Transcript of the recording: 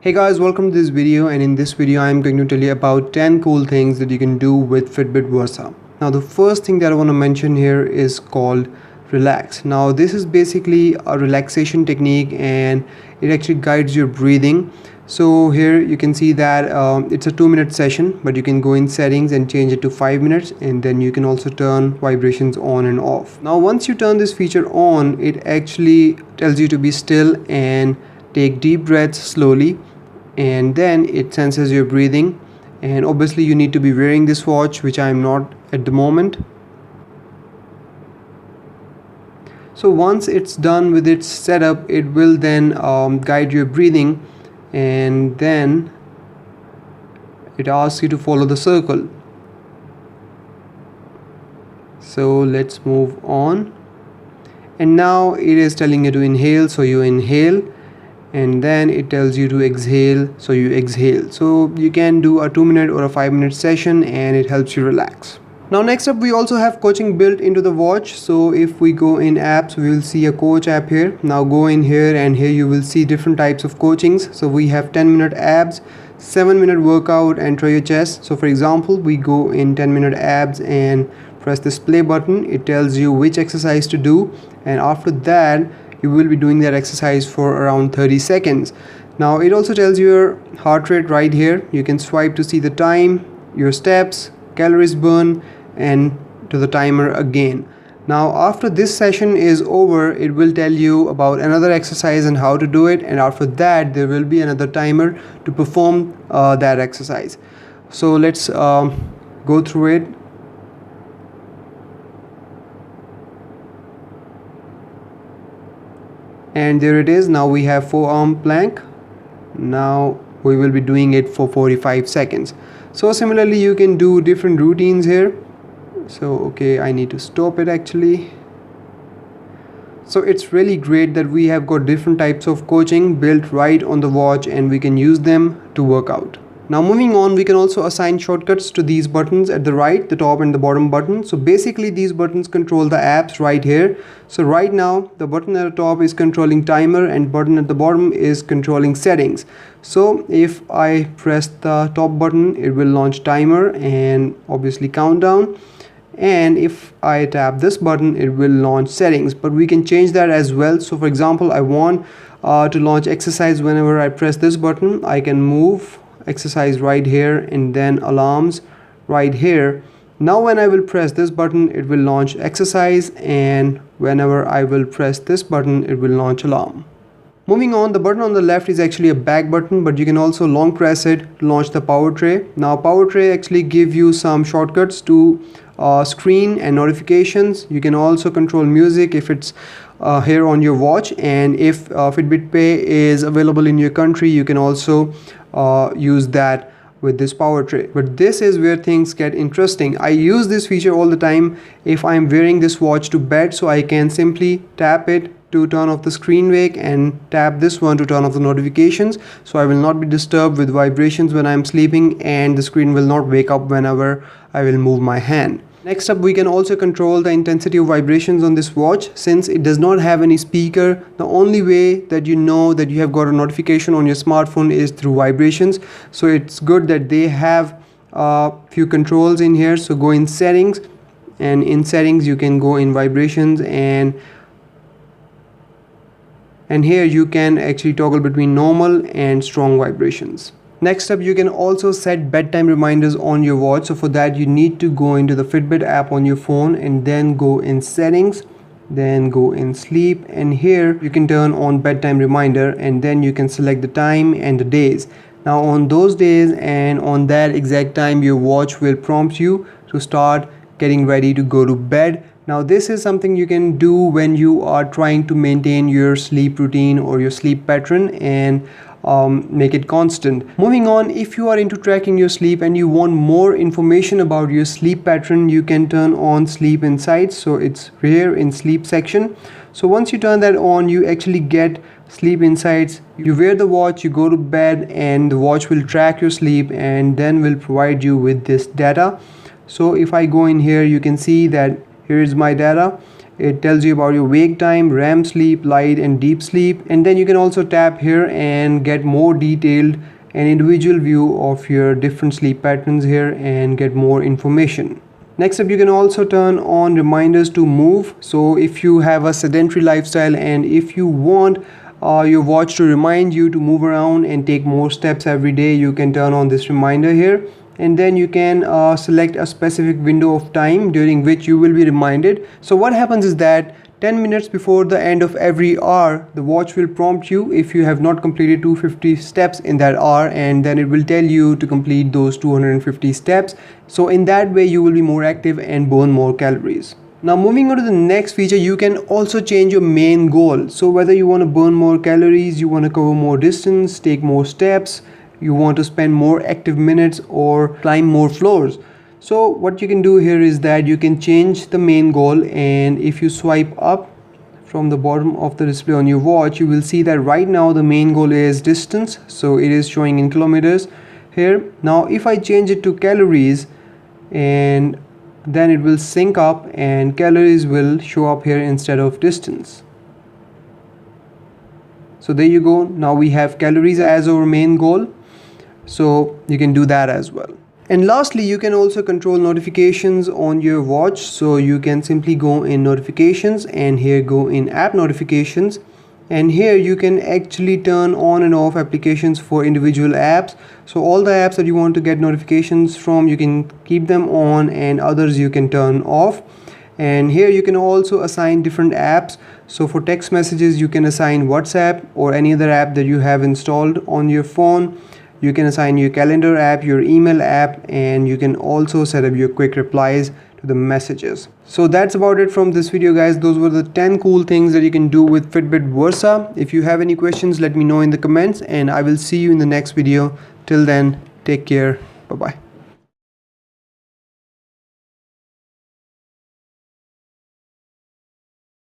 Hey guys, welcome to this video, and in this video I am going to tell you about 10 cool things that you can do with Fitbit Versa. Now the first thing that I want to mention here is called relax. Now this is basically a relaxation technique and it actually guides your breathing. So here you can see that it's a 2-minute session, but you can go in settings and change it to 5 minutes, and then you can also turn vibrations on and off. Now once you turn this feature on, it actually tells you to be still and take deep breaths slowly, and then it senses your breathing. And obviously you need to be wearing this watch, which I am not at the moment. So once it's done with its setup, it will then guide your breathing, and then it asks you to follow the circle. So let's move on, and now it is telling you to inhale, so you inhale, and then it tells you to exhale, so you exhale. So you can do a 2-minute or a 5-minute session and it helps you relax. Now next up, we also have coaching built into the watch. So if we go in apps, we will see a coach app here. Now go in here, and here you will see different types of coachings. So we have 10-minute abs, 7-minute workout, and try your chest. So for example, we go in 10-minute abs and press this play button. It tells you which exercise to do, and after that you will be doing that exercise for around 30 seconds. Now it also tells you your heart rate right here. You can swipe to see the time, your steps, calories burned, and to the timer again. Now after this session is over, it will tell you about another exercise and how to do it, and after that there will be another timer to perform that exercise. So let's go through it. And there it is. Now we have forearm plank. Now we will be doing it for 45 seconds. So similarly you can do different routines here. So okay, I need to stop it actually. So it's really great that we have got different types of coaching built right on the watch, and we can use them to work out. Now moving on, we can also assign shortcuts to these buttons at the right, the top, and the bottom button. So basically these buttons control the apps right here. So right now the button at the top is controlling timer, and button at the bottom is controlling settings. So if I press the top button, it will launch timer and obviously countdown. And if I tap this button, it will launch settings, but we can change that as well. So for example, I want to launch exercise. Whenever I press this button, I can move exercise right here, and then alarms right here. Now when I will press this button, it will launch exercise, and whenever I will press this button, it will launch alarm. Moving on, the button on the left is actually a back button, but you can also long press it to launch the power tray. Now power tray actually give you some shortcuts to screen and notifications. You can also control music if it's here on your watch, and if Fitbit Pay is available in your country, you can also use that with this power tray. But this is where things get interesting. I use this feature all the time if I'm wearing this watch to bed, so I can simply tap it to turn off the screen wake and tap this one to turn off the notifications, so I will not be disturbed with vibrations when I'm sleeping, and the screen will not wake up whenever I will move my hand. Next up, we can also control the intensity of vibrations on this watch. Since it does not have any speaker, the only way that you know that you have got a notification on your smartphone is through vibrations. So it's good that they have a few controls in here. So go in settings, and in settings you can go in vibrations, and here you can actually toggle between normal and strong vibrations. Next up, you can also set bedtime reminders on your watch. So for that, you need to go into the Fitbit app on your phone, and then go in settings, then go in sleep, and here you can turn on bedtime reminder, and then you can select the time and the days. Now on those days and on that exact time, your watch will prompt you to start getting ready to go to bed. Now this is something you can do when you are trying to maintain your sleep routine or your sleep pattern and make it constant. Moving on, if you are into tracking your sleep and you want more information about your sleep pattern, you can turn on sleep insights. So it's here in sleep section. So once you turn that on, you actually get sleep insights. You wear the watch, you go to bed, and the watch will track your sleep and then will provide you with this data. So if I go in here, you can see that here is my data, It tells you about your wake time, REM sleep, light and deep sleep, and then you can also tap here and get more detailed and individual view of your different sleep patterns here and get more information. Next up, you can also turn on reminders to move. So if you have a sedentary lifestyle and if you want your watch to remind you to move around and take more steps every day, you can turn on this reminder here, and then you can select a specific window of time during which you will be reminded. So what happens is that 10 minutes before the end of every hour, the watch will prompt you if you have not completed 250 steps in that hour, and then it will tell you to complete those 250 steps. So in that way you will be more active and burn more calories. Now moving on to the next feature, you can also change your main goal. So whether you want to burn more calories, you want to cover more distance, take more steps, you want to spend more active minutes or climb more floors. So what you can do here is that you can change the main goal, and if you swipe up from the bottom of the display on your watch, you will see that right now the main goal is distance, so it is showing in kilometers here. Now if I change it to calories, and then it will sync up and calories will show up here instead of distance. So there you go, now we have calories as our main goal, so you can do that as well. And lastly, you can also control notifications on your watch. So you can simply go in notifications and here go in app notifications, and here you can actually turn on and off applications for individual apps. So all the apps that you want to get notifications from, you can keep them on, and others you can turn off. And here you can also assign different apps. So for text messages, you can assign WhatsApp or any other app that you have installed on your phone. You can assign your calendar app, your email app, and you can also set up your quick replies to the messages. So that's about it from this video, guys. Those were the 10 cool things that you can do with Fitbit Versa. If you have any questions, let me know in the comments, and I will see you in the next video. Till then, take care. Bye bye.